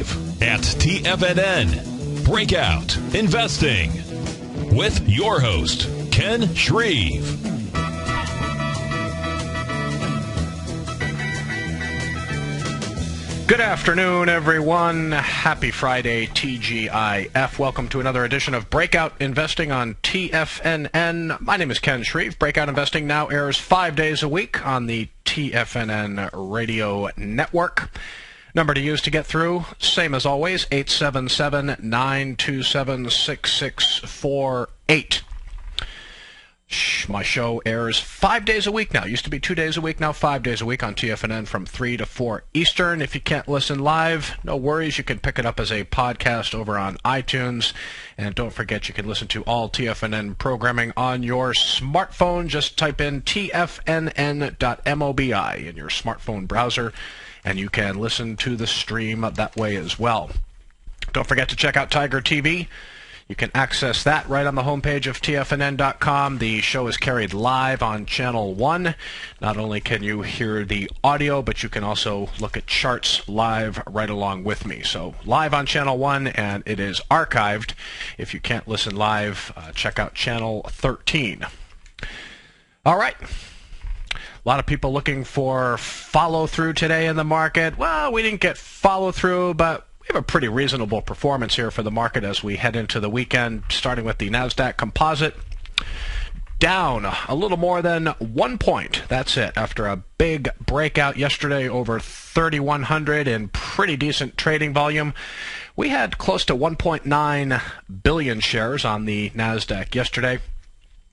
Live at TFNN Breakout Investing with your host, Ken Shreve. Good afternoon, everyone. Happy Friday, TGIF. Welcome to another edition of Breakout Investing on TFNN. My name is Ken Shreve. Breakout Investing now airs 5 days a week on the TFNN radio network. Number to use to get through, same as always, 877-927-6648. My show airs 5 days a week now. Used to be 2 days a week, now 5 days a week on TFNN from 3 to 4 Eastern. If you can't listen live, no worries. You can pick it up as a podcast over on iTunes. And don't forget, you can listen to all TFNN programming on your smartphone. Just type in tfnn.mobi in your smartphone browser, and you can listen to the stream that way as well. Don't forget to check out Tiger TV. You can access that right on the homepage of TFNN.com. The show is carried live on Channel 1. Not only can you hear the audio, but you can also look at charts live right along with me. So live on Channel 1, and it is archived. If you can't listen live, check out Channel 13. All right. A lot of people looking for follow-through today in the market. Well, we didn't get follow-through, but we have a pretty reasonable performance here for the market as we head into the weekend, starting with the NASDAQ Composite. Down a little more than 1 point. That's it. After a big breakout yesterday over 3,100 in pretty decent trading volume. We had close to 1.9 billion shares on the NASDAQ yesterday.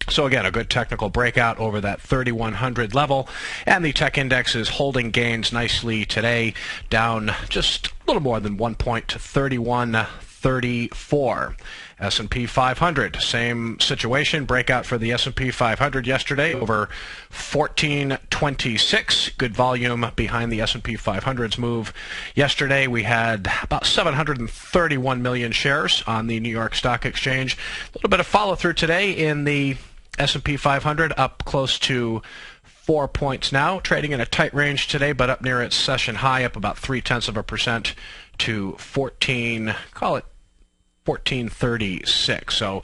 So again, a good technical breakout over that 3,100 level, and the tech index is holding gains nicely today, down just a little more than 1 point to 3134. S&P 500, same situation, breakout for the S&P 500 yesterday over 1426. Good volume behind the S&P 500's move. Yesterday we had about 731 million shares on the New York Stock Exchange. A little bit of follow-through today in the S&P 500, up close to 4 points now, trading in a tight range today, but up near its session high, up about 0.3% to 1436. So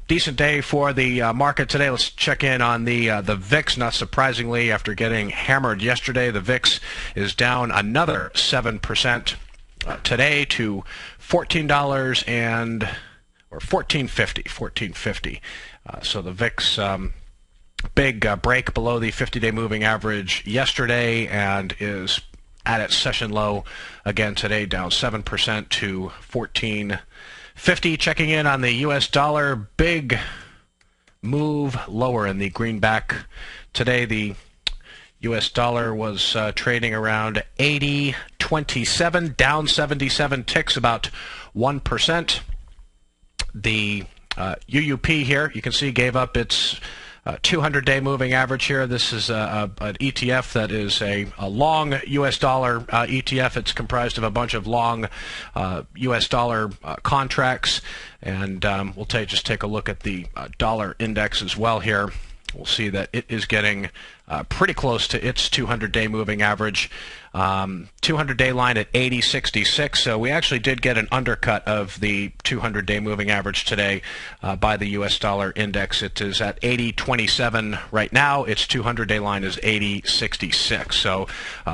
decent day for the market today. Let's check in on the VIX. Not surprisingly, after getting hammered yesterday, the VIX is down another 7% today to $14.50. So the VIX, big break below the 50-day moving average yesterday, and is at its session low again today, down 7% to 14.50. Checking in on the U.S. dollar, big move lower in the greenback today. The U.S. dollar was trading around 80.27, down 77 ticks, about 1%. The UUP here, you can see, gave up its 200-day moving average here. This is an ETF that is a long U.S. dollar ETF. It's comprised of a bunch of long U.S. dollar contracts. And we'll just take a look at the dollar index as well here. We'll see that it is getting pretty close to its 200-day moving average. 200-day line at 80.66, so we actually did get an undercut of the 200-day moving average today by the U.S. dollar index. It is at 80.27 right now. Its 200-day line is 80.66, so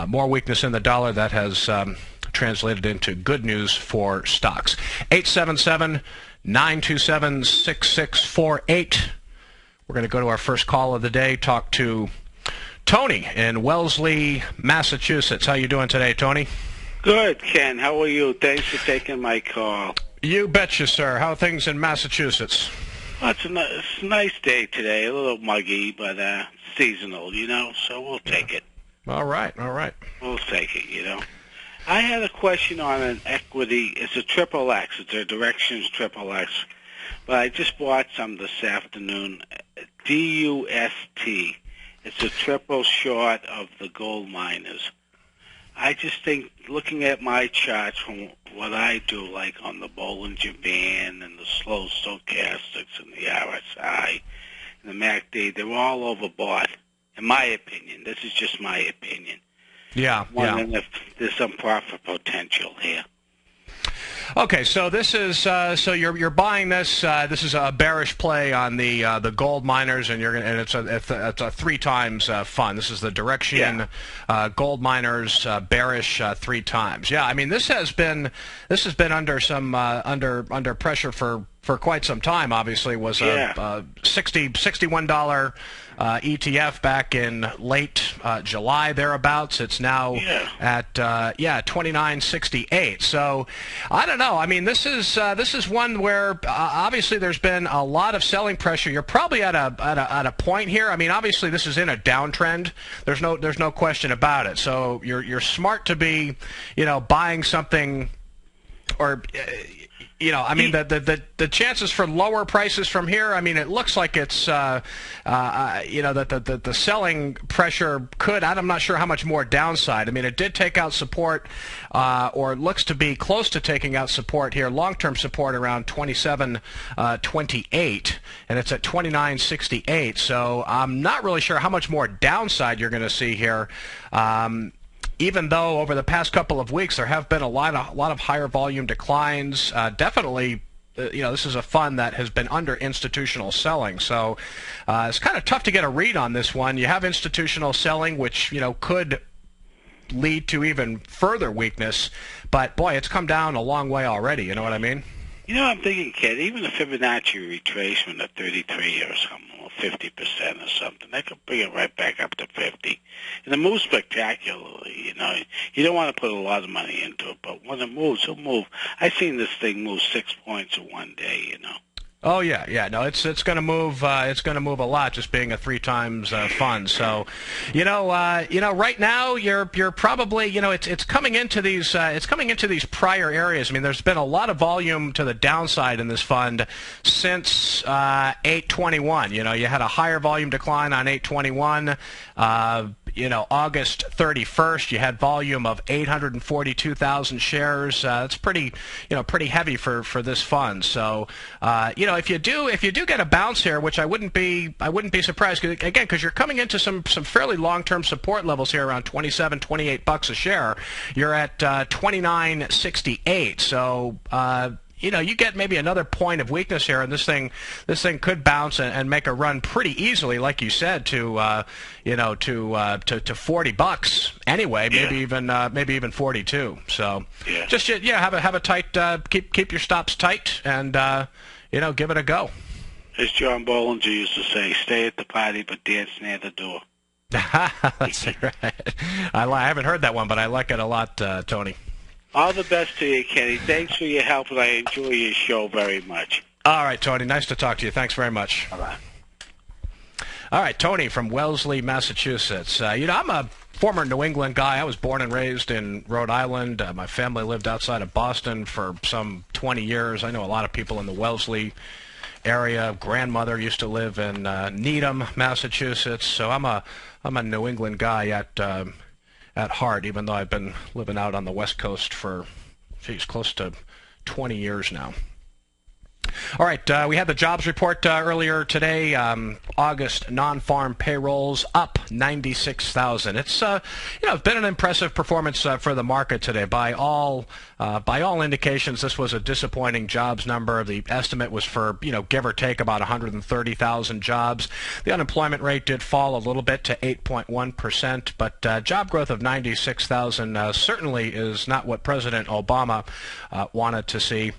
more weakness in the dollar. That has translated into good news for stocks. 877-927-6648. We're going to go to our first call of the day, talk to Tony in Wellesley, Massachusetts. How you doing today, Tony? Good, Ken. How are you? Thanks for taking my call. You betcha, sir. How are things in Massachusetts? Well, it's a nice day today. A little muggy, but seasonal, so we'll take it. All right. We'll take it, I had a question on an equity. It's a triple X. It's a Directions triple X. But I just bought some this afternoon. DUST. It's a triple short of the gold miners. I just think, looking at my charts from what I do, like on the Bollinger Band and the slow stochastics and the RSI and the MACD, they're all overbought, in my opinion. This is just my opinion. Yeah. Wondering if there's some profit potential here. Okay, so this is so you're buying this. This is a bearish play on the gold miners, and it's a 3 times fund. This is the direction gold miners bearish 3 times. Yeah, I mean this has been under some under pressure for quite some time. Obviously, was a $61 ETF back in late July thereabouts. It's now at $29.68. So I don't know. I mean, this is one where obviously there's been a lot of selling pressure. You're probably at a point here. I mean, obviously this is in a downtrend. There's no question about it. So you're smart to be, buying something, or I mean, the chances for lower prices from here, I mean, it looks like it's, that the selling pressure could, I'm not sure how much more downside. I mean, it did take out support, or it looks to be close to taking out support here, long-term support around 27.28, and it's at 29.68. So I'm not really sure how much more downside you're going to see here. Even though over the past couple of weeks there have been a lot of higher volume declines, definitely, this is a fund that has been under institutional selling. So it's kind of tough to get a read on this one. You have institutional selling, which could lead to even further weakness. But boy, it's come down a long way already. You know what I mean? I'm thinking, Ken, even a Fibonacci retracement of 33 or something, or 50% or something, that could bring it right back up to 50. And it moves spectacularly, You don't want to put a lot of money into it, but when it moves, it'll move. I've seen this thing move 6 points in one day, Oh yeah. No, it's going to move. It's going to move a lot, just being a 3 times fund. So, right now you're probably, it's coming into these prior areas. I mean, there's been a lot of volume to the downside in this fund since 8/21. You had a higher volume decline on 8/21. August 31st, you had volume of 842,000 shares. That's pretty heavy for this fund. So, if you do get a bounce here, which I wouldn't be surprised, because you're coming into some fairly long-term support levels here around $27-28 a share. You're at 29.68. So, you get maybe another point of weakness here, and this thing could bounce and make a run pretty easily, like you said, to $40 anyway, maybe even 42. So just have a tight, keep your stops tight, and give it a go. As John Bollinger used to say, stay at the party but dance near the door. That's right. I haven't heard that one, but I like it a lot, Tony. All the best to you, Kenny. Thanks for your help, and I enjoy your show very much. All right, Tony. Nice to talk to you. Thanks very much. Bye-bye. All right, Tony from Wellesley, Massachusetts. I'm a former New England guy. I was born and raised in Rhode Island. My family lived outside of Boston for some 20 years. I know a lot of people in the Wellesley area. Grandmother used to live in Needham, Massachusetts. So I'm a New England guy at heart, even though I've been living out on the West Coast for, close to 20 years now. All right, we had the jobs report earlier today. August non-farm payrolls up 96,000. It's it's been an impressive performance for the market today. By all indications, this was a disappointing jobs number. The estimate was for give or take about 130,000 jobs. The unemployment rate did fall a little bit to 8.1%, but job growth of 96,000 certainly is not what President Obama wanted to see.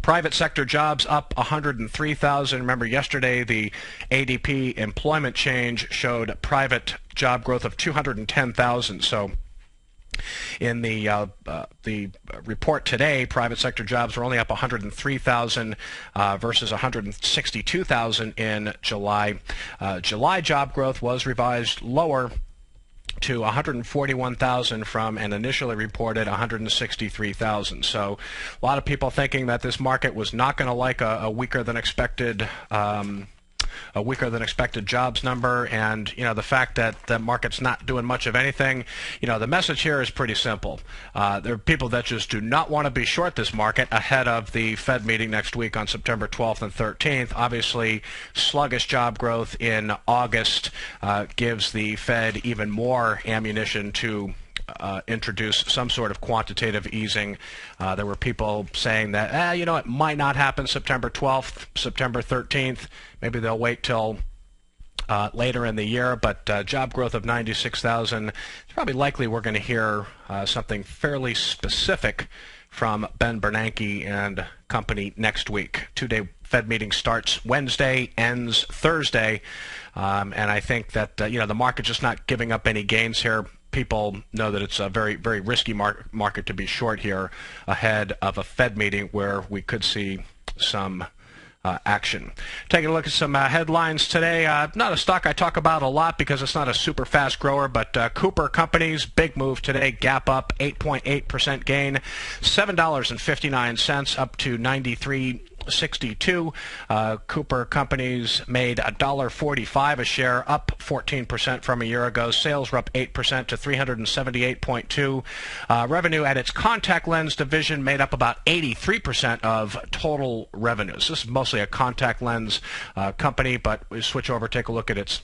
Private sector jobs up 103,000. Remember, yesterday the ADP employment change showed private job growth of 210,000. So in the report today, private sector jobs were only up 103,000 versus 162,000 in July. July job growth was revised lower to 141,000 from an initially reported 163,000. So a lot of people thinking that this market was not going to like a weaker than expected jobs number, and the fact that the market's not doing much of anything. The message here is pretty simple. There are people that just do not want to be short this market ahead of the Fed meeting next week on September 12th and 13th. Obviously, sluggish job growth in August gives the Fed even more ammunition to introduce some sort of quantitative easing. There were people saying that, it might not happen September 12th, September 13th. Maybe they'll wait till later in the year, but job growth of 96,000, it's probably likely we're going to hear something fairly specific from Ben Bernanke and company next week. Two-day Fed meeting starts Wednesday, ends Thursday, and I think that the market's just not giving up any gains here. People know that it's a very, very risky market to be short here ahead of a Fed meeting where we could see some action. Taking a look at some headlines today. Not a stock I talk about a lot because it's not a super fast grower, but Cooper Companies, big move today. Gap up, 8.8% gain, $7.59 up to 93.62. Cooper Companies made $1.45 a share, up 14% from a year ago. Sales were up 8% to $378.2. Revenue at its contact lens division made up about 83% of total revenues. This is mostly a contact lens company, but we switch over, take a look at its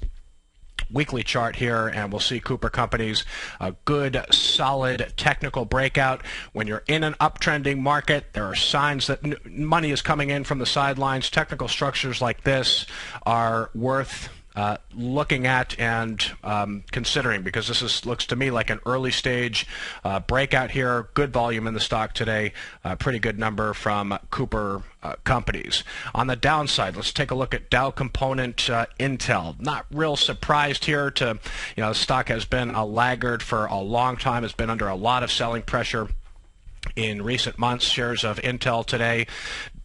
weekly chart here, and we'll see Cooper Companies a good, solid technical breakout. When you're in an uptrending market, there are signs that money is coming in from the sidelines. Technical structures like this are worth looking at and considering, because this looks to me like an early stage breakout here. Good volume in the stock today. Pretty good number from Cooper Companies. On the downside, let's take a look at Dow component Intel. Not real surprised here the stock has been a laggard for a long time. It's been under a lot of selling pressure in recent months. Shares of Intel today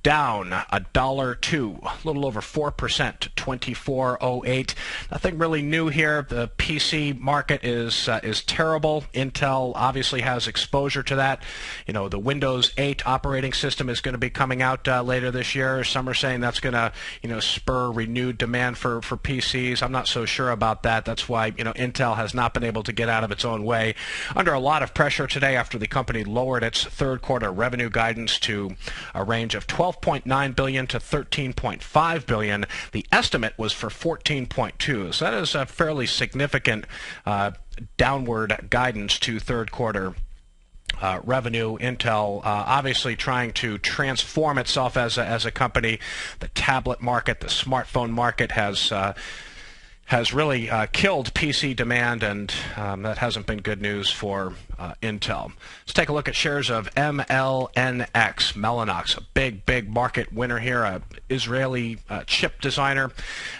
down $1.02, a little over 4% to 24.08. Nothing really new here. The PC market is terrible. Intel obviously has exposure to that. The Windows 8 operating system is going to be coming out later this year. Some are saying that's going to spur renewed demand for PCs. I'm not so sure about that. That's why Intel has not been able to get out of its own way. Under a lot of pressure today after the company lowered its third quarter revenue guidance to a range of $12.9 billion to $13.5 billion. The estimate was for $14.2. So that is a fairly significant downward guidance to third quarter revenue. Intel obviously trying to transform itself as a company. The tablet market, the smartphone market has really killed PC demand, and that hasn't been good news for Intel. Let's take a look at shares of MLNX, Mellanox, a big market winner here, a Israeli chip designer.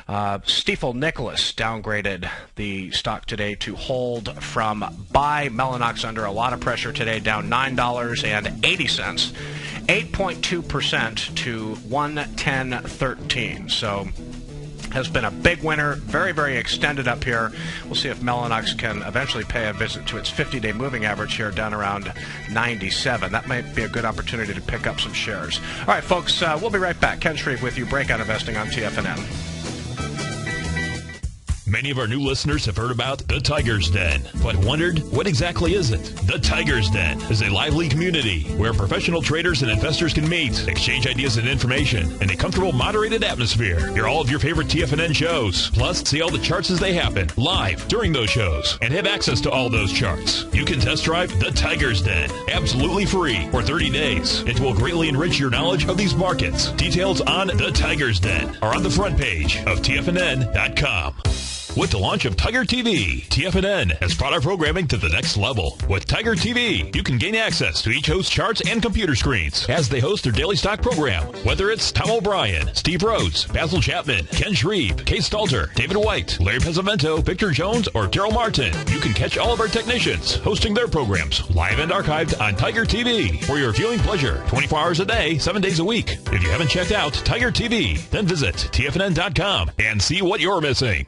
Stifel Nicholas downgraded the stock today to hold from buy. Mellanox under a lot of pressure today, down $9.80, 8.2% to 110.13. So has been a big winner, very extended up here. We'll see if Mellanox can eventually pay a visit to its 50-day moving average here down around 97. That might be a good opportunity to pick up some shares. All right, folks, we'll be right back. Ken Shreve with you, Breakout Investing on TFNN. Many of our new listeners have heard about the Tiger's Den, but wondered, what exactly is it? The Tiger's Den is a lively community where professional traders and investors can meet, exchange ideas and information in a comfortable, moderated atmosphere. Hear all of your favorite TFNN shows, plus see all the charts as they happen, live during those shows, and have access to all those charts. You can test drive the Tiger's Den, absolutely free, for 30 days. It will greatly enrich your knowledge of these markets. Details on the Tiger's Den are on the front page of TFNN.com. With the launch of Tiger TV, TFNN has brought our programming to the next level. With Tiger TV, you can gain access to each host's charts and computer screens as they host their daily stock program. Whether it's Tom O'Brien, Steve Rhodes, Basil Chapman, Ken Shreve, Kay Stalter, David White, Larry Pesavento, Victor Jones, or Daryl Martin, you can catch all of our technicians hosting their programs live and archived on Tiger TV for your viewing pleasure, 24 hours a day, 7 days a week. If you haven't checked out Tiger TV, then visit TFNN.com and see what you're missing.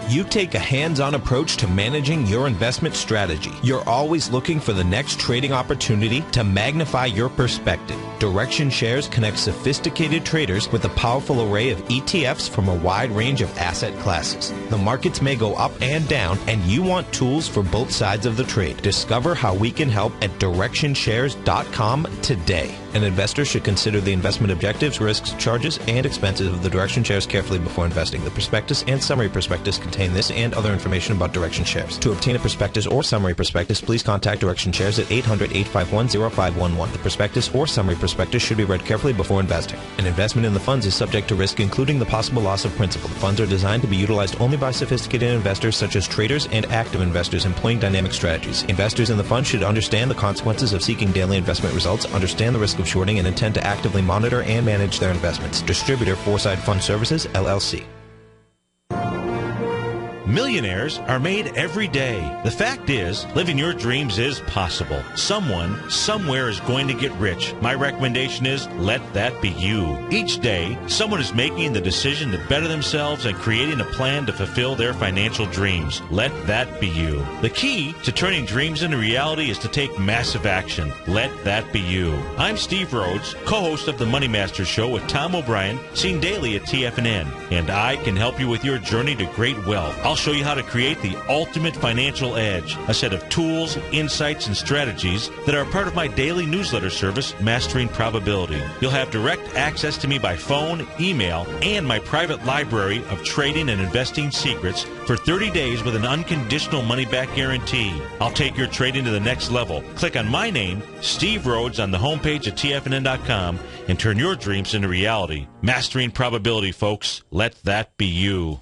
You take a hands-on approach to managing your investment strategy. You're always looking for the next trading opportunity to magnify your perspective. Direction Shares connects sophisticated traders with a powerful array of ETFs from a wide range of asset classes. The markets may go up and down, and you want tools for both sides of the trade. Discover how we can help at DirectionShares.com today. An investor should consider the investment objectives, risks, charges, and expenses of the Direction shares carefully before investing. The prospectus and summary prospectus contain this and other information about Direction shares. To obtain a prospectus or summary prospectus, please contact Direction shares at 800-851-0511. The prospectus or summary prospectus should be read carefully before investing. An investment in the funds is subject to risk, including the possible loss of principal. The funds are designed to be utilized only by sophisticated investors such as traders and active investors employing dynamic strategies. Investors in the fund should understand the consequences of seeking daily investment results, understand the risk of shorting, and intend to actively monitor and manage their investments. Distributor Foreside Fund Services, LLC. Millionaires are made every day. The fact is, living your dreams is possible. Someone, somewhere is going to get rich. My recommendation is, let that be you. Each day, someone is making the decision to better themselves and creating a plan to fulfill their financial dreams. Let that be you. The key to turning dreams into reality is to take massive action. Let that be you. I'm Steve Rhodes, co-host of the Money Masters Show with Tom O'Brien, seen daily at TFNN, and I can help you with your journey to great wealth. I'll show you how to create the ultimate financial edge, a set of tools, insights, and strategies that are part of my daily newsletter service, Mastering Probability. You'll have direct access to me by phone, email, and my private library of trading and investing secrets for 30 days with an unconditional money-back guarantee. I'll take your trading to the next level. Click on my name, Steve Rhodes, on the homepage at TFNN.com and turn your dreams into reality. Mastering Probability, folks. Let that be you.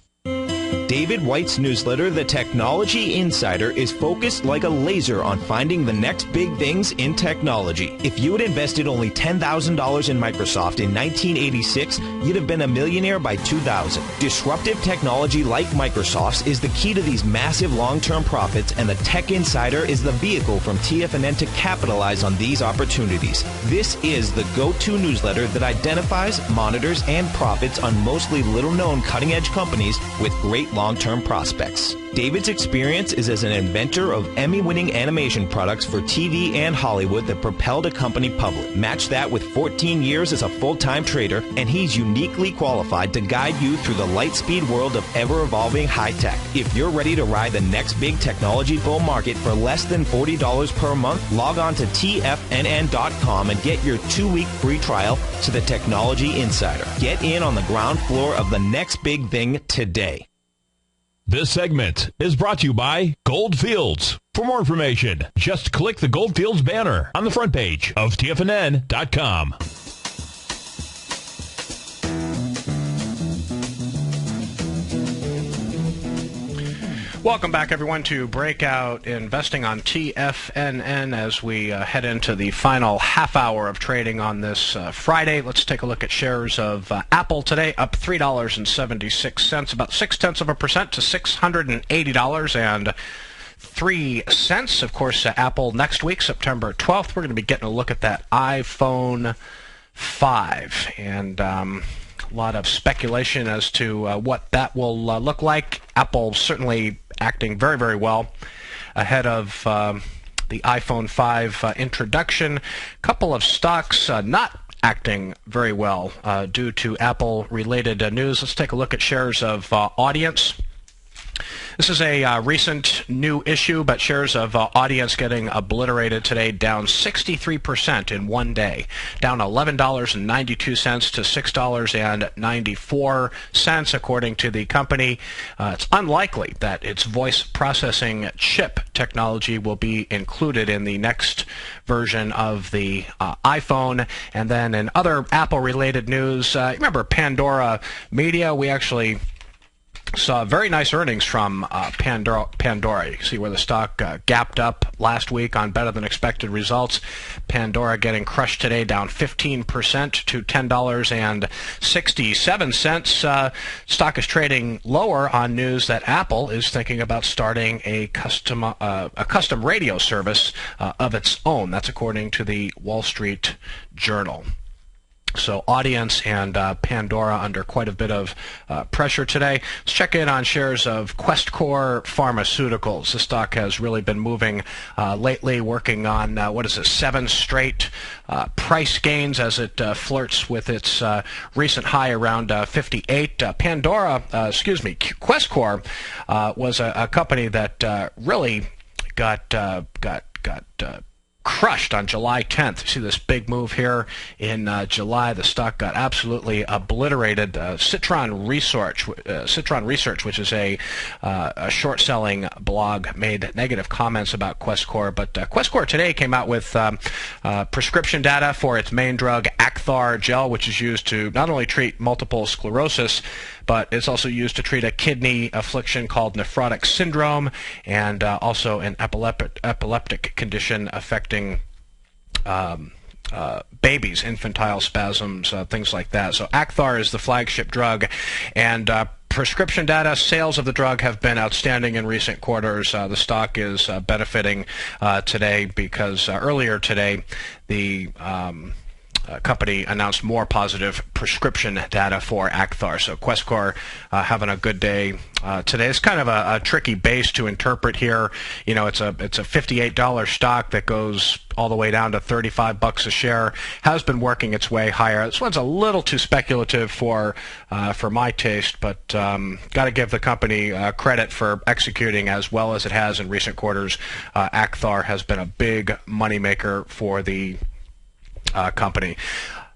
David White's newsletter, The Technology Insider, is focused like a laser on finding the next big things in technology. If you had invested only $10,000 in Microsoft in 1986, you'd have been a millionaire by 2000. Disruptive technology like Microsoft's is the key to these massive long-term profits, and the Tech Insider is the vehicle from TFNN to capitalize on these opportunities. This is the go-to newsletter that identifies, monitors, and profits on mostly little-known cutting-edge companies with great long-term prospects. David's experience is as an inventor of Emmy-winning animation products for TV and Hollywood that propelled a company public. Match that with 14 years as a full-time trader, and he's uniquely qualified to guide you through the light-speed world of ever-evolving high-tech. If you're ready to ride the next big technology bull market for less than $40 per month, log on to TFNN.com and get your 2-week free trial to the Technology Insider. Get in on the ground floor of the next big thing today. This segment is brought to you by Goldfields. For more information, just click the Goldfields banner on the front page of TFNN.com. Welcome back, everyone, to Breakout Investing on TFNN as we head into the final half hour of trading on this Friday. Let's take a look at shares of Apple today, up $3.76, about 0.6% to $680.03. Of course, Apple next week, September 12th, we're going to be getting a look at that iPhone 5. And a lot of speculation as to what that will look like. Apple certainly acting very, very well ahead of the iPhone 5 introduction. A couple of stocks not acting very well due to Apple-related news. Let's take a look at shares of Audience. This is a recent new issue, but shares of Audience getting obliterated today, down 63% in one day, down $11.92 to $6.94, according to the company. It's unlikely that its voice processing chip technology will be included in the next version of the iPhone. And then in other Apple-related news, remember Pandora Media? We actually saw very nice earnings from Pandora. You see where the stock gapped up last week on better than expected results. Pandora getting crushed today, down 15% to $10.67. Stock is trading lower on news that Apple is thinking about starting a custom radio service of its own. That's according to the Wall Street Journal. So Audience and Pandora under quite a bit of pressure today. Let's check in on shares of Questcor Pharmaceuticals. The stock has really been moving lately, working on, 7 straight price gains as it flirts with its recent high around 58. Questcor was a company that really got crushed on July 10th. You see this big move here in July. The stock got absolutely obliterated. Citron Research, which is a short-selling blog, made negative comments about Questcor. But Questcor today came out with prescription data for its main drug, Acthar Gel, which is used to not only treat multiple sclerosis, but it's also used to treat a kidney affliction called nephrotic syndrome, and also an epileptic condition affecting babies, infantile spasms, things like that. So Acthar is the flagship drug, and prescription data, sales of the drug have been outstanding in recent quarters. The stock is benefiting today because earlier today the company announced more positive prescription data for Acthar. So Questcor having a good day today. It's kind of a tricky base to interpret here. You know, it's a $58 stock that goes all the way down to $35 a share. Has been working its way higher. This one's a little too speculative for my taste, but got to give the company credit for executing as well as it has in recent quarters. Acthar has been a big moneymaker for the company.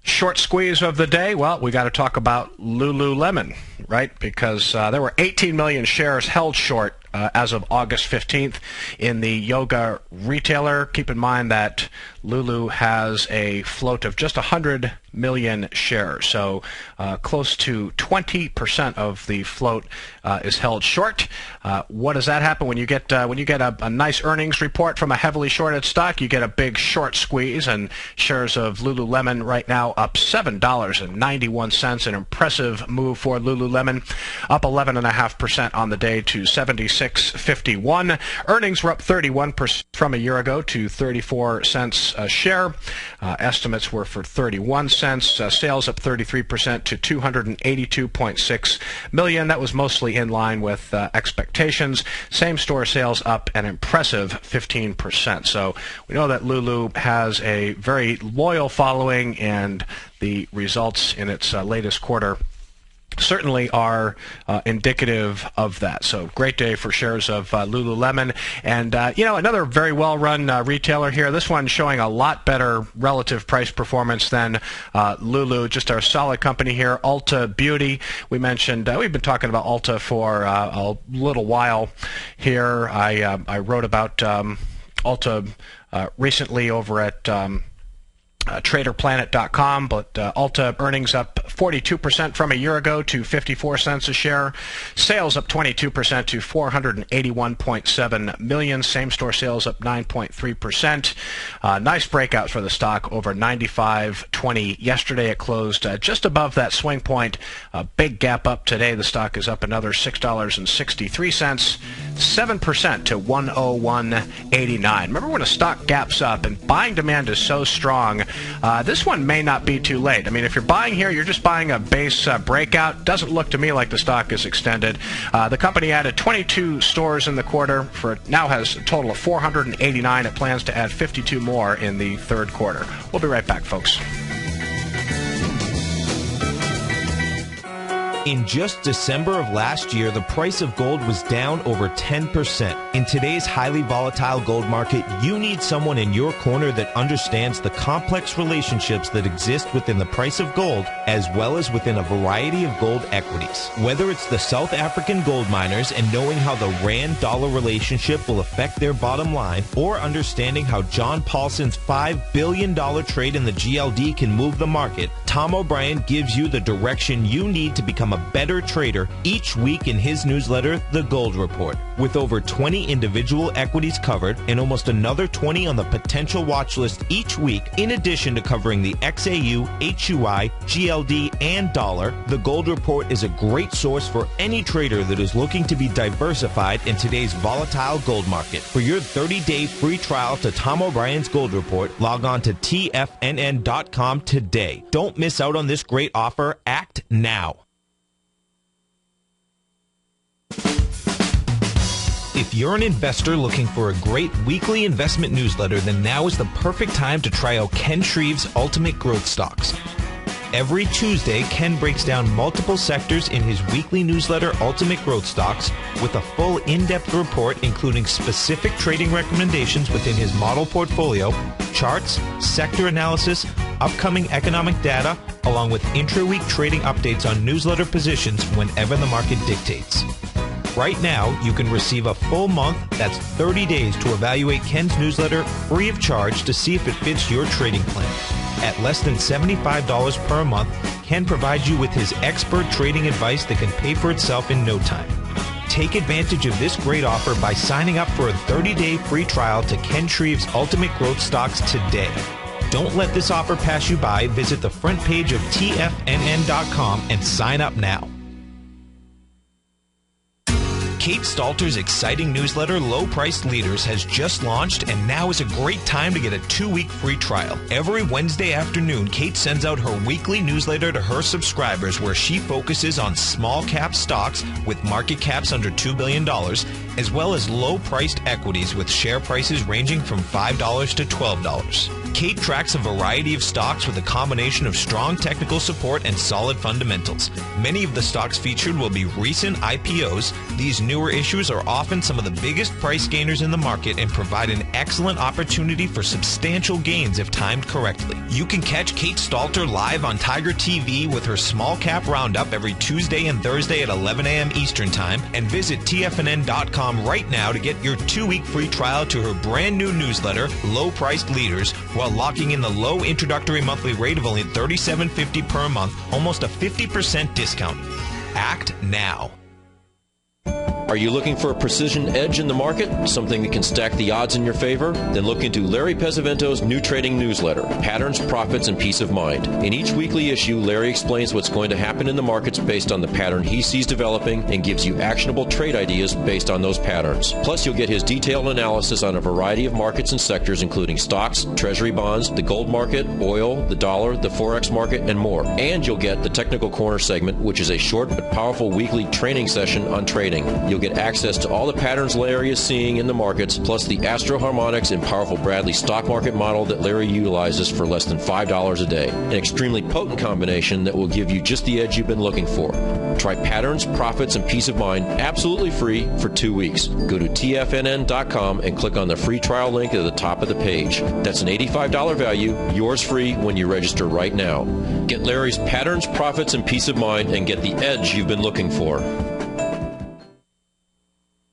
Short squeeze of the day, well, we got to talk about Lululemon, right? Because there were 18 million shares held short as of August 15th in the yoga retailer. Keep in mind that Lulu has a float of just 100 million shares, so close to 20% of the float is held short. What does that happen when you get a nice earnings report from a heavily shorted stock? You get a big short squeeze, and shares of Lululemon right now up $7.91. An impressive move for Lululemon, up 11.5% on the day to $76.51. Earnings were up 31% from a year ago to 34 cents a share. Estimates were for 31 cents. Sales up 33% to $282.6 million. That was mostly in line with expectations. Same-store sales up an impressive 15%. So we know that Lulu has a very loyal following, and the results in its latest quarter certainly are indicative of that. So great day for shares of Lululemon. And, another very well-run retailer here. This one showing a lot better relative price performance than Lulu. Just our solid company here, Ulta Beauty. We mentioned, we've been talking about Ulta for a little while here. I wrote about Ulta recently over at TraderPlanet.com, but Ulta earnings up 42% from a year ago to 54 cents a share. Sales up 22% to $481.7 million. Same-store sales up 9.3%. Nice breakout for the stock over 95.20. Yesterday it closed just above that swing point. A big gap up today. The stock is up another $6.63, 7% to 101.89. Remember, when a stock gaps up and buying demand is so strong, this one may not be too late. I mean, if you're buying here, you're just buying a base breakout. Doesn't look to me like the stock is extended. The company added 22 stores in the quarter. Now has a total of 489. It plans to add 52 more in the third quarter. We'll be right back, folks. In just December of last year, the price of gold was down over 10%. In today's highly volatile gold market, you need someone in your corner that understands the complex relationships that exist within the price of gold, as well as within a variety of gold equities. Whether it's the South African gold miners and knowing how the Rand-dollar relationship will affect their bottom line, or understanding how John Paulson's $5 billion trade in the GLD can move the market, Tom O'Brien gives you the direction you need to become a better trader each week in his newsletter, The Gold Report. With over 20 individual equities covered and almost another 20 on the potential watch list each week, in addition to covering the XAU, HUI, GLD, and dollar, The Gold Report is a great source for any trader that is looking to be diversified in today's volatile gold market. For your 30-day free trial to Tom O'Brien's Gold Report, log on to TFNN.com today. Don't miss out on this great offer. Act now. If you're an investor looking for a great weekly investment newsletter, then now is the perfect time to try out Ken Shreve's Ultimate Growth Stocks. Every Tuesday, Ken breaks down multiple sectors in his weekly newsletter, Ultimate Growth Stocks, with a full in-depth report including specific trading recommendations within his model portfolio, charts, sector analysis, upcoming economic data, along with intra-week trading updates on newsletter positions whenever the market dictates. Right now, you can receive a full month, that's 30 days, to evaluate Ken's newsletter free of charge to see if it fits your trading plan. At less than $75 per month, Ken provides you with his expert trading advice that can pay for itself in no time. Take advantage of this great offer by signing up for a 30-day free trial to Ken Shreve's Ultimate Growth Stocks today. Don't let this offer pass you by. Visit the front page of TFNN.com and sign up now. Kate Stalter's exciting newsletter, Low Priced Leaders, has just launched, and now is a great time to get a 2-week free trial. Every Wednesday afternoon, Kate sends out her weekly newsletter to her subscribers where she focuses on small cap stocks with market caps under $2 billion, as well as low-priced equities with share prices ranging from $5 to $12. Kate tracks a variety of stocks with a combination of strong technical support and solid fundamentals. Many of the stocks featured will be recent IPOs. These newer issues are often some of the biggest price gainers in the market and provide an excellent opportunity for substantial gains if timed correctly. You can catch Kate Stalter live on Tiger TV with her Small Cap Roundup every Tuesday and Thursday at 11 a.m. Eastern Time, and visit TFNN.com right now to get your 2-week free trial to her brand new newsletter, Low Priced Leaders, while locking in the low introductory monthly rate of only $37.50 per month, almost a 50% discount. Act now. Are you looking for a precision edge in the market? Something that can stack the odds in your favor? Then look into Larry Pesavento's new trading newsletter, Patterns, Profits, and Peace of Mind. In each weekly issue, Larry explains what's going to happen in the markets based on the pattern he sees developing and gives you actionable trade ideas based on those patterns. Plus, you'll get his detailed analysis on a variety of markets and sectors, including stocks, treasury bonds, the gold market, oil, the dollar, the forex market, and more. And you'll get the Technical Corner segment, which is a short but powerful weekly training session on trading. You'll get access to all the patterns Larry is seeing in the markets, plus the Astro Harmonics and powerful Bradley stock market model that Larry utilizes for less than $5 a day. An extremely potent combination that will give you just the edge you've been looking for. Try Patterns, Profits, and Peace of Mind absolutely free for 2 weeks. Go to TFNN.com and click on the free trial link at the top of the page. That's an $85 value, yours free when you register right now. Get Larry's Patterns, Profits, and Peace of Mind and get the edge you've been looking for.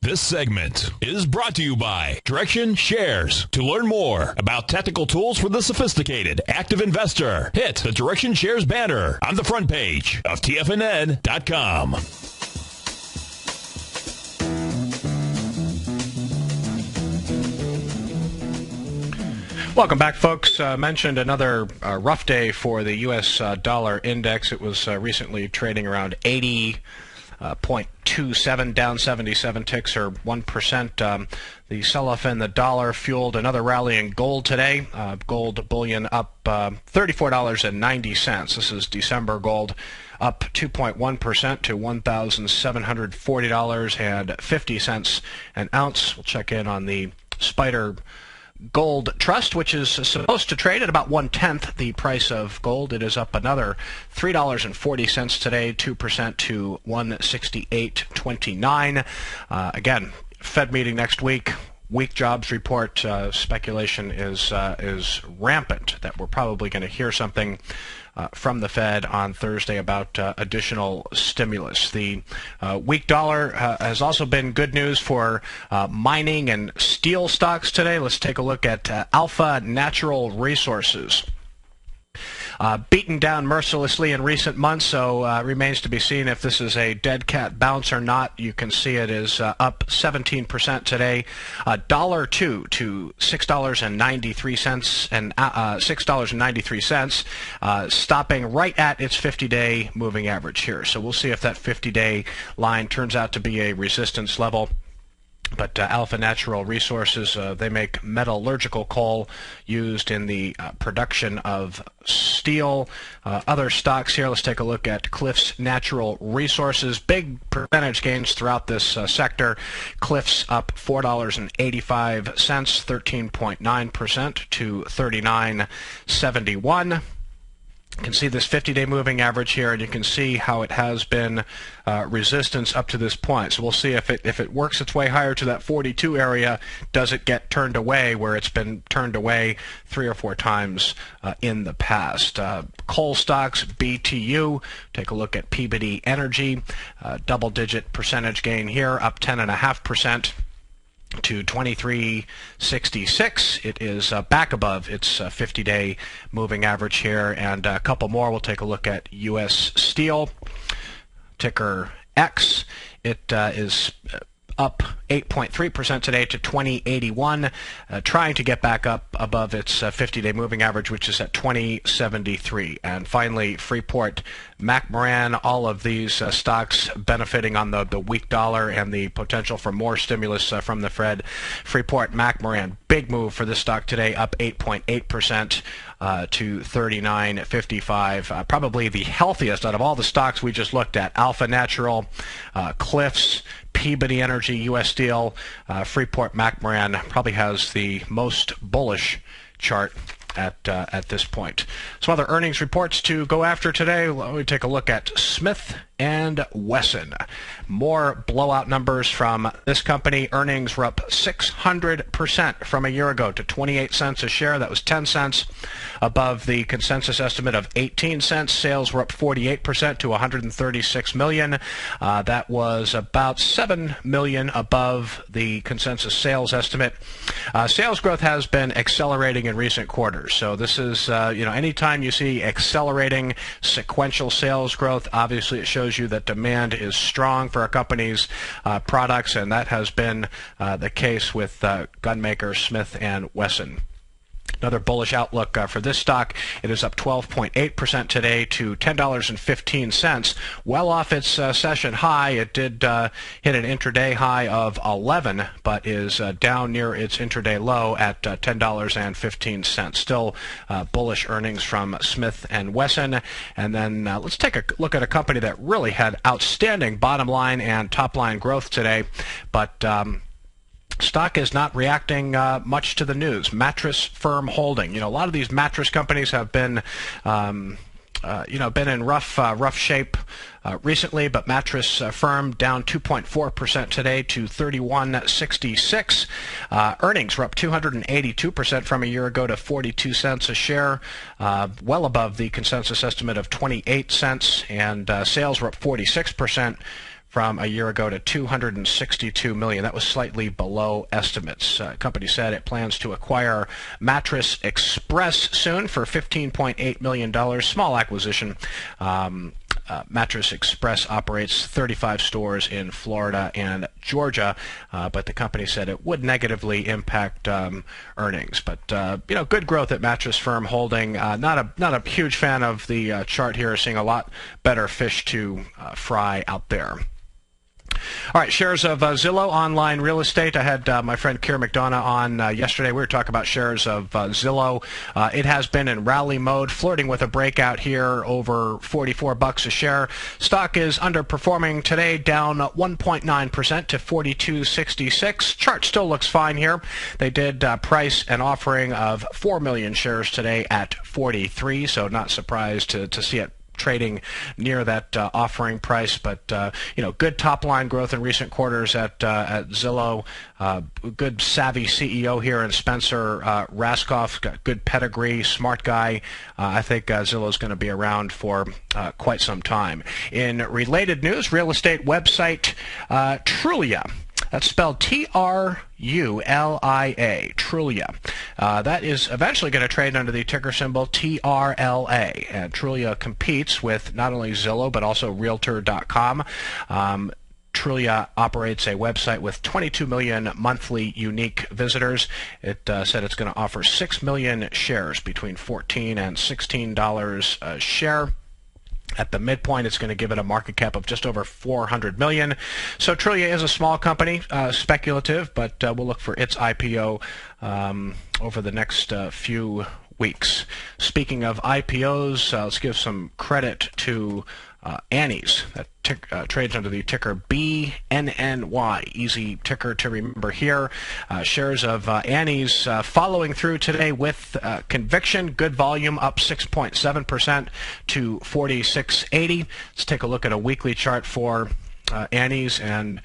This segment is brought to you by Direction Shares. To learn more about tactical tools for the sophisticated active investor, hit the Direction Shares banner on the front page of TFNN.com. Welcome back, folks. Mentioned another rough day for the U.S. dollar index. It was recently trading around 80.27, down 77 ticks or 1%. The sell-off in the dollar fueled another rally in gold today. Gold bullion up $34.90. This is December gold, up 2.1% to $1,740.50 an ounce. We'll check in on the Spider Gold Trust, which is supposed to trade at about 1/10 the price of gold. It is up another $3.40 today, 2% to 168.29. Again, Fed meeting next week. Weak jobs report. Speculation is rampant that we're probably going to hear something from the Fed on Thursday about additional stimulus. The weak dollar has also been good news for mining and steel stocks today. Let's take a look at Alpha Natural Resources. Beaten down mercilessly in recent months, so remains to be seen if this is a dead cat bounce or not. You can see it is up 17% today, $1.02 to $6.93 and $6.93, stopping right at its 50-day moving average here. So we'll see if that 50-day line turns out to be a resistance level. But Alpha Natural Resources, they make metallurgical coal used in the production of steel. Other stocks here, let's take a look at Cliffs Natural Resources. Big percentage gains throughout this sector. Cliffs up $4.85, 13.9% to $39.71. You can see this 50-day moving average here, and you can see how it has been resistance up to this point. So we'll see if it works its way higher to that 42 area. Does it get turned away where it's been turned away 3 or 4 times in the past? Coal stocks, BTU. Take a look at Peabody Energy. Double-digit percentage gain here, up 10.5%. to 23.66. It is back above its 50-day moving average here, and a couple more. We'll take a look at U.S. Steel, ticker X. It is up 8.3% today to 2081, trying to get back up above its 50-day moving average, which is at 2073. And finally, Freeport McMoran, all of these stocks benefiting on the weak dollar and the potential for more stimulus from the Fed. Freeport McMoran, big move for this stock today, up 8.8%. To 39.55, probably the healthiest out of all the stocks we just looked at. Alpha Natural, Cliffs, Peabody Energy, U.S. Steel, Freeport McMoran probably has the most bullish chart at this point. Some other earnings reports to go after today. Let me take a look at Smith and Wesson. More blowout numbers from this company. Earnings were up 600% from a year ago to 28 cents a share. That was 10 cents above the consensus estimate of 18 cents. Sales were up 48% to 136 million. That was about 7 million above the consensus sales estimate. Sales growth has been accelerating in recent quarters. So this is, anytime you see accelerating sequential sales growth, obviously it shows you that demand is strong for a company's products, and that has been the case with gunmaker Smith and Wesson. Another bullish outlook for this stock. It is up 12.8% today to $10.15, well off its session high. It did hit an intraday high of 11, but is down near its intraday low at $10.15. Still bullish earnings from Smith and Wesson. And then let's take a look at a company that really had outstanding bottom line and top line growth today, but stock is not reacting much to the news. Mattress Firm Holding. A lot of these mattress companies have been, been in rough shape recently, but Mattress Firm down 2.4% today to 31.66. Earnings were up 282% from a year ago to 42 cents a share, well above the consensus estimate of 28 cents, and sales were up 46%. From a year ago to 262 million. That was slightly below estimates. The company said it plans to acquire Mattress Express soon for $15.8 million. Small acquisition. Mattress Express operates 35 stores in Florida and Georgia, but the company said it would negatively impact earnings. But good growth at Mattress Firm Holding. Not a huge fan of the chart here. Seeing a lot better fish to fry out there. All right, shares of Zillow Online Real Estate. I had my friend Keir McDonough on yesterday. We were talking about shares of Zillow. It has been in rally mode, flirting with a breakout here over $44 a share. Stock is underperforming today, down 1.9% to 42.66. Chart still looks fine here. They did price an offering of 4 million shares today at 43, so not surprised to see it trading near that offering price, but good top line growth in recent quarters at Zillow. Good savvy CEO here in Spencer Raskoff, got good pedigree, smart guy. I think Zillow is going to be around for quite some time. In related news, real estate website Trulia. That's spelled Trulia, Trulia. That is eventually going to trade under the ticker symbol TRLA. And Trulia competes with not only Zillow, but also Realtor.com. Trulia operates a website with 22 million monthly unique visitors. It said it's going to offer 6 million shares between $14 and $16 a share. At the midpoint, it's going to give it a market cap of just over $400 million. So Trulia is a small company, speculative, but we'll look for its IPO over the next few weeks. Speaking of IPOs, let's give some credit to Annie's, that trades under the ticker BNNY. Easy ticker to remember here. Shares of Annie's following through today with conviction. Good volume, up 6.7% to 46.80. Let's take a look at a weekly chart for Annie's, and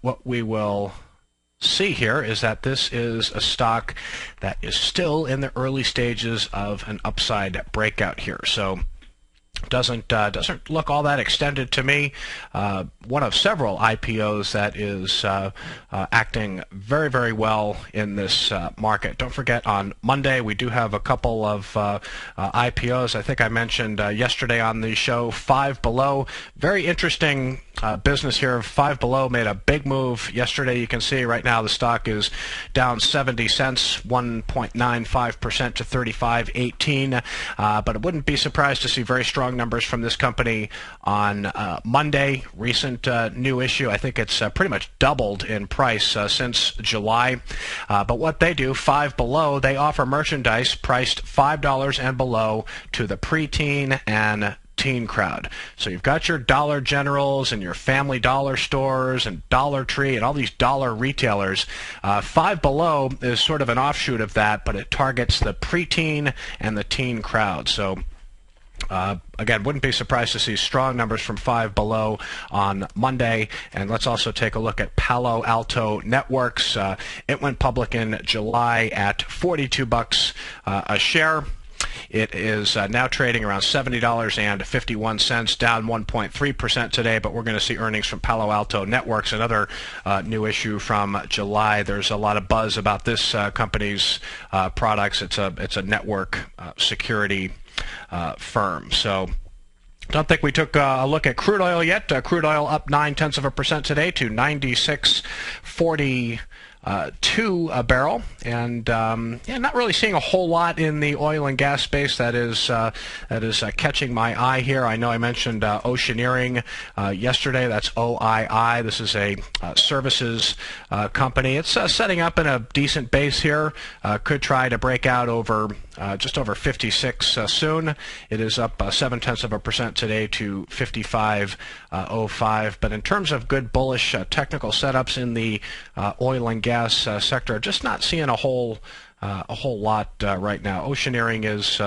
what we will see here is that this is a stock that is still in the early stages of an upside breakout here. So doesn't look all that extended to me. One of several IPOs that is acting very, very well in this market. Don't forget, on Monday we do have a couple of IPOs. I think I mentioned yesterday on the show, Five Below. Very interesting business here. Five Below made a big move yesterday. You can see right now the stock is down 70 cents, 1.95% to 35.18. But I wouldn't be surprised to see very strong numbers from this company on Monday. Recent new issue, I think it's pretty much doubled in price since July. But what they do, Five Below, they offer merchandise priced $5 and below to the preteen and teen crowd. So you've got your Dollar Generals and your Family Dollar stores and Dollar Tree and all these dollar retailers. Five Below is sort of an offshoot of that, but it targets the preteen and the teen crowd. So again, wouldn't be surprised to see strong numbers from Five Below on Monday. And let's also take a look at Palo Alto Networks. It went public in July at $42 a share. It is now trading around $70.51, down 1.3% today, but we're going to see earnings from Palo Alto Networks, another new issue from July. There's a lot of buzz about this company's products. It's a network security firm. So don't think we took a look at crude oil yet. Crude oil up 0.9% today to 96.42 a barrel, and not really seeing a whole lot in the oil and gas space that is catching my eye here. I know I mentioned Oceaneering yesterday. That's OII. This is a services company. It's setting up in a decent base here. Could try to break out over just over 56 soon. It is up 0.7% today to 55.05. But in terms of good bullish technical setups in the oil and gas sector, just not seeing a whole lot right now. Oceaneering is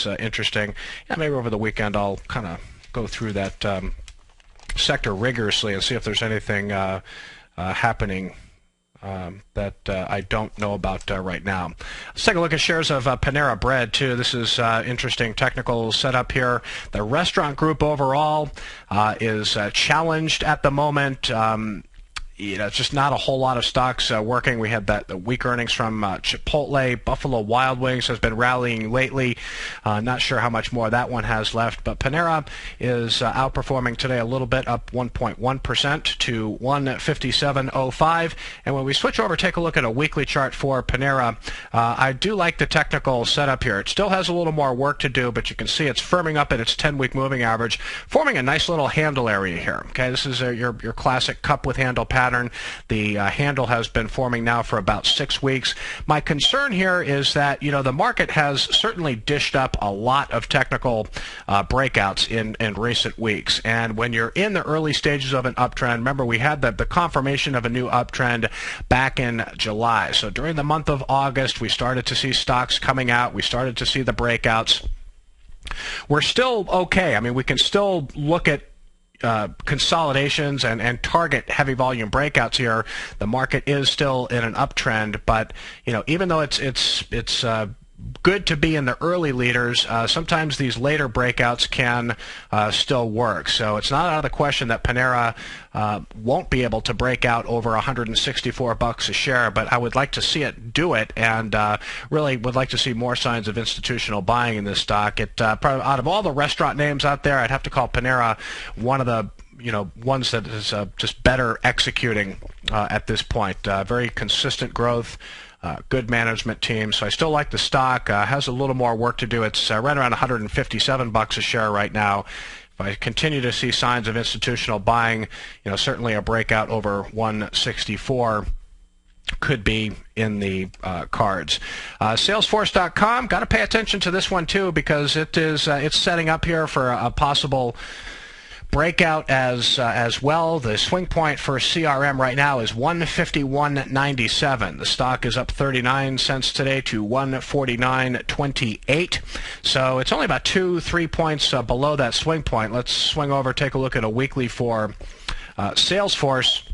interesting. Yeah, maybe over the weekend I'll kind of go through that sector rigorously and see if there's anything happening that I don't know about right now. Let's take a look at shares of Panera Bread, too. This is interesting technical setup here. The restaurant group overall is challenged at the moment. It's just not a whole lot of stocks working. We had the weak earnings from Chipotle. Buffalo Wild Wings has been rallying lately. Not sure how much more that one has left, but Panera is outperforming today a little bit, up 1.1% to 157.05. And when we switch over, take a look at a weekly chart for Panera. I do like the technical setup here. It still has a little more work to do, but you can see it's firming up at its 10-week moving average, forming a nice little handle area here. Okay, this is your classic cup with handle pattern. The handle has been forming now for about 6 weeks. My concern here is that, the market has certainly dished up a lot of technical breakouts in recent weeks. And when you're in the early stages of an uptrend, remember we had the confirmation of a new uptrend back in July. So during the month of August, we started to see stocks coming out. We started to see the breakouts. We're still okay. I mean, we can still look at consolidations and target heavy volume breakouts here. The market is still in an uptrend, but even though it's good to be in the early leaders, sometimes these later breakouts can still work. So it's not out of the question that Panera won't be able to break out over $164 a share, but I would like to see it do it, and really would like to see more signs of institutional buying in this stock. It probably, out of all the restaurant names out there, I'd have to call Panera one of the ones that is just better executing at this point. Very consistent growth. Good management team, so I still like the stock. Has a little more work to do. It's right around $157 a share right now. If I continue to see signs of institutional buying, certainly a breakout over 164 could be in the cards. Salesforce.com, got to pay attention to this one too, because it's setting up here for a possible breakout as well. The swing point for CRM right now is 151.97. The stock is up 39 cents today to 149.28. So it's only about 2-3 points below that swing point. Let's swing over, take a look at a weekly for Salesforce.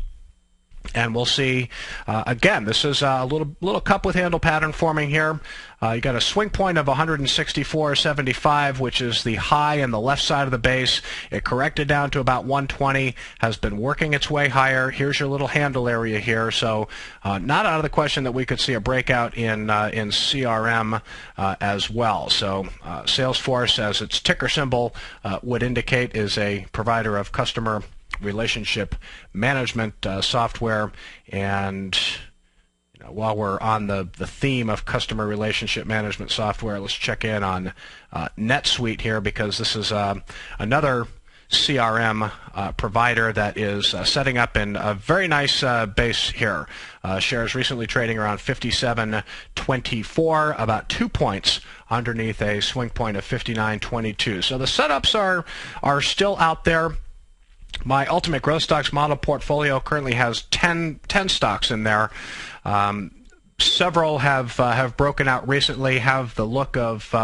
And we'll see, again, this is a little cup with handle pattern forming here. You got a swing point of 164.75, which is the high on the left side of the base. It corrected down to about 120, has been working its way higher. Here's your little handle area here. So not out of the question that we could see a breakout in CRM as well. So Salesforce, as its ticker symbol would indicate, is a provider of customer relationship management software. And while we're on the theme of customer relationship management software, let's check in on NetSuite here, because this is another CRM provider that is setting up in a very nice base here. Shares recently trading around 57.24, about 2 points underneath a swing point of 59.22. So the setups are still out there. My Ultimate Growth Stocks model portfolio currently has 10 stocks in there. Several have broken out recently, have the look of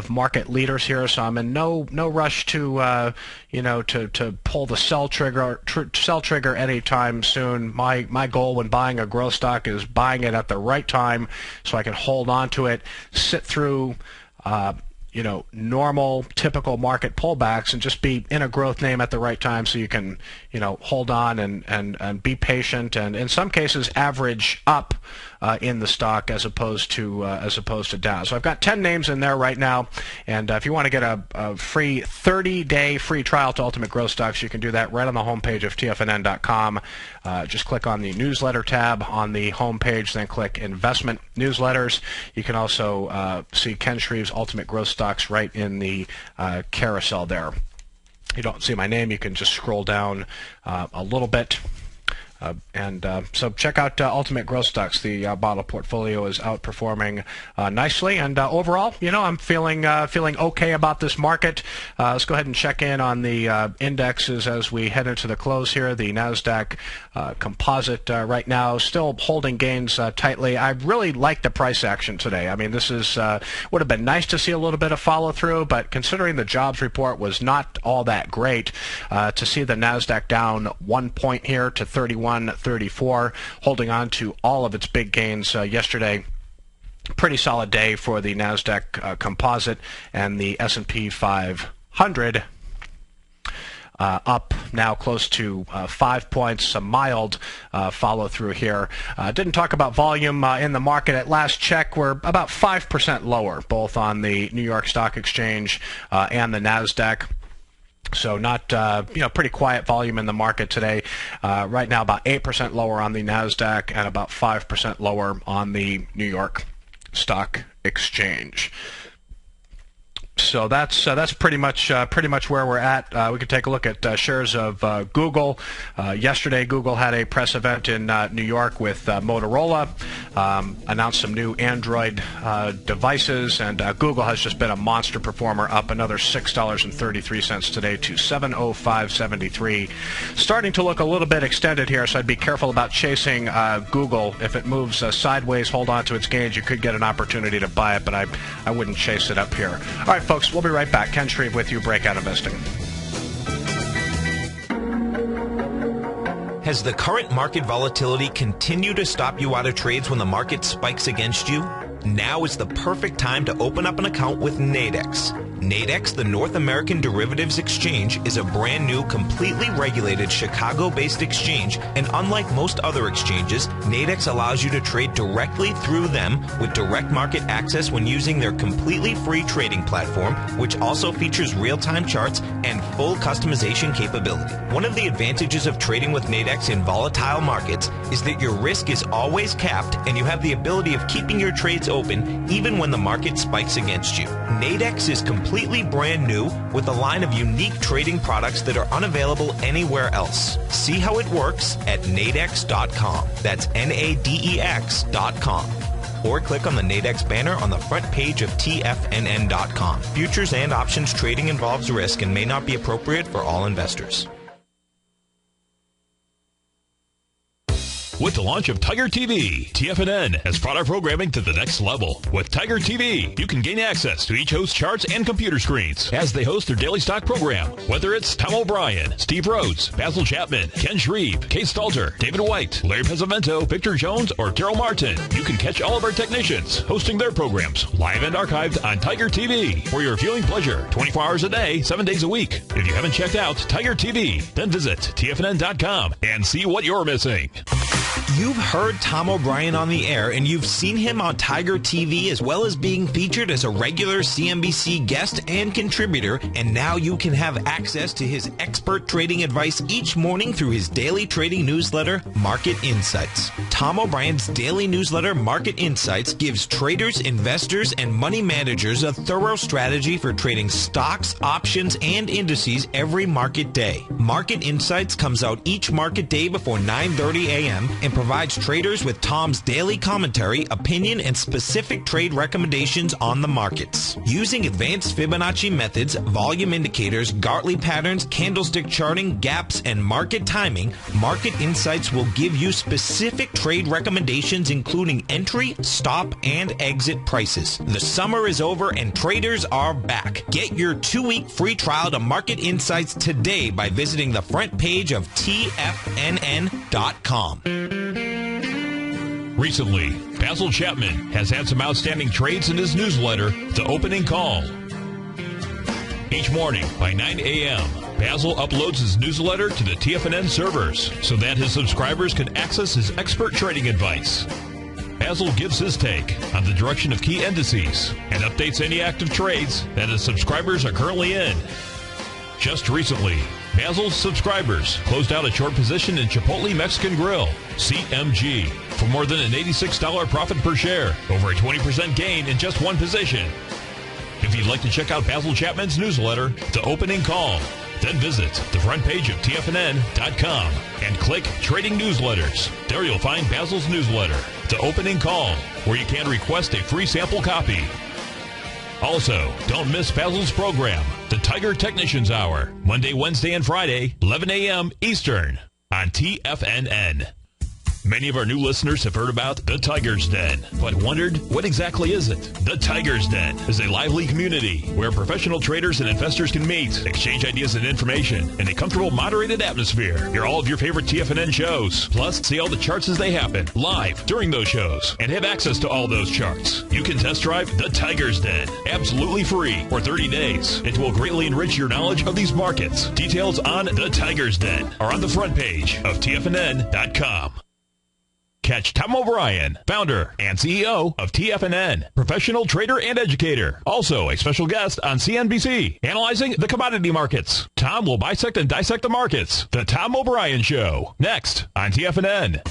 market leaders here. So I'm in no rush to to pull the sell trigger anytime soon. My goal when buying a growth stock is buying it at the right time, so I can hold on to it, sit through normal, typical market pullbacks, and just be in a growth name at the right time, so you can, hold on and be patient, and in some cases average up in the stock as opposed to down. So I've got 10 names in there right now, and if you want to get a free 30-day free trial to Ultimate Growth Stocks, you can do that right on the homepage of TFNN.com. Just click on the newsletter tab on the homepage, then click Investment Newsletters. You can also see Ken Shreve's Ultimate Growth Stocks right in the carousel there. You don't see my name, you can just scroll down a little bit. So check out Ultimate Growth Stocks. The model portfolio is outperforming nicely, and overall, I'm feeling okay about this market. Let's go ahead and check in on the indexes as we head into the close here. The Nasdaq Composite right now still holding gains tightly. I really like the price action today. I mean, this would have been nice to see a little bit of follow through, but considering the jobs report was not all that great, to see the Nasdaq down 1 point here to 31.34, holding on to all of its big gains yesterday. Pretty solid day for the Nasdaq Composite, and the S&P 500 up now close to 5 points. Some mild follow through here. Didn't talk about volume in the market. At last check, we're about 5% lower, both on the New York Stock Exchange and the Nasdaq. So not, pretty quiet volume in the market today. Right now about 8% lower on the Nasdaq and about 5% lower on the New York Stock Exchange. So that's pretty much where we're at. We can take a look at shares of Google. Yesterday, Google had a press event in New York with Motorola, announced some new Android devices, and Google has just been a monster performer, up another $6.33 today to $705.73. Starting to look a little bit extended here, so I'd be careful about chasing Google. If it moves sideways, hold on to its gains. You could get an opportunity to buy it, but I wouldn't chase it up here. All right, folks, we'll be right back. Ken Shreve with you, Breakout Investing. Has the current market volatility continued to stop you out of trades when the market spikes against you? Now is the perfect time to open up an account with Nadex. Nadex, the North American Derivatives Exchange, is a brand new, completely regulated Chicago-based exchange, and unlike most other exchanges, Nadex allows you to trade directly through them with direct market access when using their completely free trading platform, which also features real-time charts and full customization capability. One of the advantages of trading with Nadex in volatile markets is that your risk is always capped and you have the ability of keeping your trades open even when the market spikes against you. Nadex is completely completely brand new with a line of unique trading products that are unavailable anywhere else. See how it works at nadex.com. That's NADEX.com. Or click on the Nadex banner on the front page of TFNN.com. Futures and options trading involves risk and may not be appropriate for all investors. With the launch of Tiger TV, TFNN has brought our programming to the next level. With Tiger TV, you can gain access to each host's charts and computer screens as they host their daily stock program. Whether it's Tom O'Brien, Steve Rhodes, Basil Chapman, Ken Shreve, Kay Stalter, David White, Larry Pesavento, Victor Jones, or Daryl Martin, you can catch all of our technicians hosting their programs live and archived on Tiger TV for your viewing pleasure 24 hours a day, 7 days a week. If you haven't checked out Tiger TV, then visit TFNN.com and see what you're missing. You've heard Tom O'Brien on the air, and you've seen him on Tiger TV, as well as being featured as a regular CNBC guest and contributor, and now you can have access to his expert trading advice each morning through his daily trading newsletter, Market Insights. Tom O'Brien's daily newsletter, Market Insights, gives traders, investors, and money managers a thorough strategy for trading stocks, options, and indices every market day. Market Insights comes out each market day before 9:30 a.m., and provides traders with Tom's daily commentary, opinion, and specific trade recommendations on the markets. Using advanced Fibonacci methods, volume indicators, Gartley patterns, candlestick charting, gaps, and market timing, Market Insights will give you specific trade recommendations including entry, stop, and exit prices. The summer is over and traders are back. Get your 2-week free trial to Market Insights today by visiting the front page of TFNN.com. Recently, Basil Chapman has had some outstanding trades in his newsletter, The Opening Call. Each morning by 9 a.m., Basil uploads his newsletter to the TFNN servers so that his subscribers can access his expert trading advice. Basil gives his take on the direction of key indices and updates any active trades that his subscribers are currently in. Just recently, Basil's subscribers closed out a short position in Chipotle Mexican Grill, CMG, for more than an $86 profit per share, over a 20% gain in just one position. If you'd like to check out Basil Chapman's newsletter, The Opening Call, then visit the front page of TFNN.com and click Trading Newsletters. There you'll find Basil's newsletter, The Opening Call, where you can request a free sample copy. Also, don't miss Basil's program, The Tiger Technicians Hour, Monday, Wednesday, and Friday, 11 a.m. Eastern, on TFNN. Many of our new listeners have heard about the Tiger's Den, but wondered, what exactly is it? The Tiger's Den is a lively community where professional traders and investors can meet, exchange ideas and information in a comfortable, moderated atmosphere. Hear all of your favorite TFNN shows, plus see all the charts as they happen, live during those shows, and have access to all those charts. You can test drive the Tiger's Den, absolutely free, for 30 days. It will greatly enrich your knowledge of these markets. Details on the Tiger's Den are on the front page of TFNN.com. Catch Tom O'Brien, founder and CEO of TFNN, professional trader and educator. Also a special guest on CNBC, analyzing the commodity markets. Tom will bisect and dissect the markets. The Tom O'Brien Show, next on TFNN.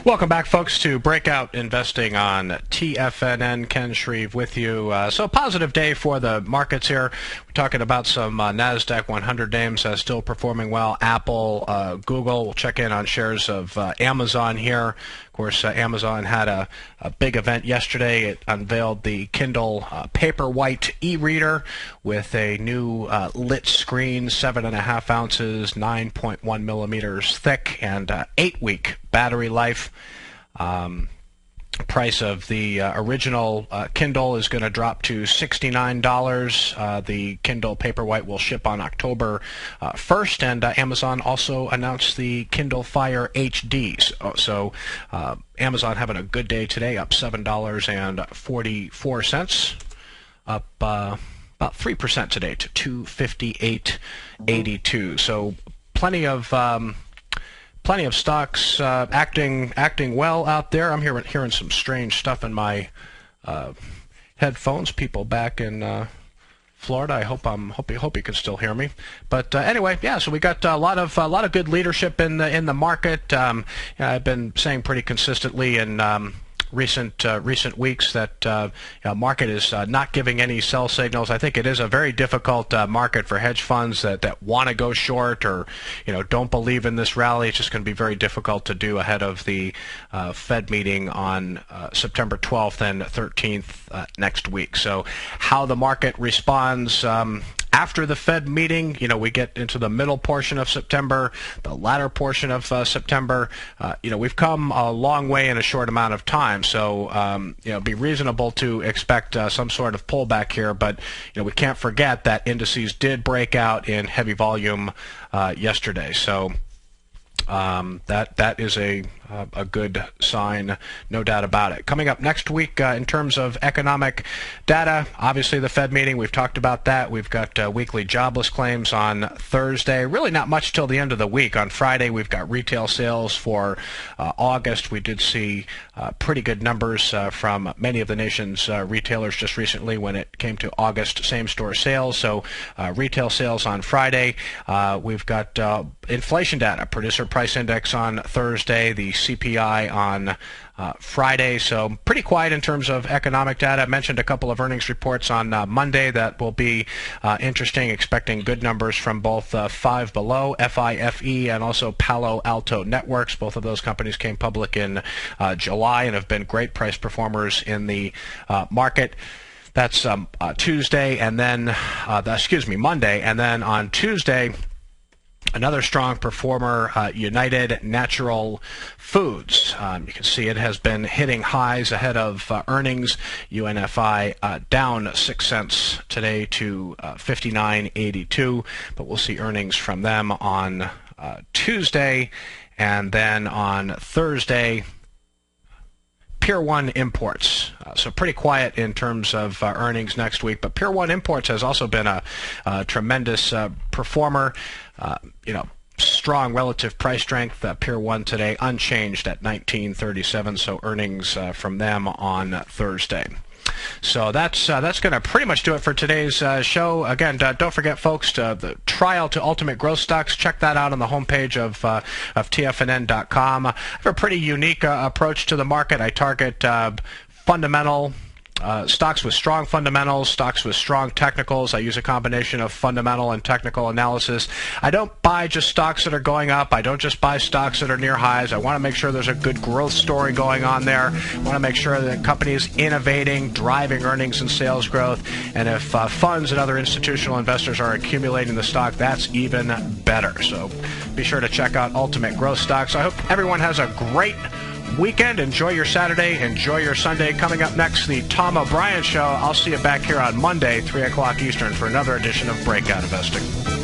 Welcome back, folks, to Breakout Investing on TFNN. Ken Shreve with you. So positive day for the markets here. We're talking about some NASDAQ 100 names still performing well. Apple, Google. We'll check in on shares of Amazon here. Of course, Amazon had a big event yesterday. It unveiled the Kindle Paperwhite e-reader with a new lit screen, 7.5 ounces, 9.1 millimeters thick, and 8-week battery life. Price of the original Kindle is going to drop to $69. The Kindle Paperwhite will ship on October 1st, and Amazon also announced the Kindle Fire HD. So Amazon having a good day today, up $7.44, up about 3% today to $258.82. So plenty of stocks acting well out there. I'm hearing some strange stuff in my headphones. People back in Florida. I hope you can still hear me. But anyway, yeah. So we got a lot of good leadership in the market. I've been saying pretty consistently in recent weeks that market is not giving any sell signals. I think it is a very difficult market for hedge funds that want to go short or don't believe in this rally. It's just going to be very difficult to do ahead of the Fed meeting on September 12th and 13th next week. So how the market responds after the Fed meeting, we get into the middle portion of September, the latter portion of September. We've come a long way in a short amount of time, so be reasonable to expect some sort of pullback here. But we can't forget that indices did break out in heavy volume yesterday. So that is a good sign, no doubt about it. Coming up next week in terms of economic data, obviously the Fed meeting, we've talked about that. We've got weekly jobless claims on Thursday. Really not much till the end of the week. On Friday, we've got retail sales for August. We did see pretty good numbers from many of the nation's retailers just recently when it came to August same-store sales. So retail sales on Friday. We've got inflation data, producer price index on Thursday, the CPI on Friday. So pretty quiet in terms of economic data. I mentioned a couple of earnings reports on Monday that will be interesting, expecting good numbers from both Five Below, FIFE, and also Palo Alto Networks. Both of those companies came public in July and have been great price performers in the market. That's Tuesday, and then Monday, and then on Tuesday, another strong performer, United Natural Foods. You can see it has been hitting highs ahead of earnings. UNFI down 6 cents today to 59.82, but we'll see earnings from them on Tuesday, and then on Thursday, Pier 1 Imports. So pretty quiet in terms of earnings next week, but Pier 1 Imports has also been a tremendous performer. Strong relative price strength. Pier 1 today unchanged at 19.37, so earnings from them on Thursday. So that's going to pretty much do it for today's show. Again, don't forget, folks, the trial to ultimate growth stocks. Check that out on the homepage of TFNN.com. I have a pretty unique approach to the market. I target fundamental stocks with strong fundamentals, stocks with strong technicals. I use a combination of fundamental and technical analysis. I don't buy just stocks that are going up. I don't just buy stocks that are near highs. I want to make sure there's a good growth story going on there. I want to make sure that the company is innovating, driving earnings and sales growth. And if funds and other institutional investors are accumulating the stock, that's even better. So be sure to check out Ultimate Growth Stocks. I hope everyone has a great weekend. Enjoy your Saturday. Enjoy your Sunday. Coming up next, the Tom O'Brien Show. I'll see you back here on Monday, 3 o'clock Eastern, for another edition of Breakout Investing.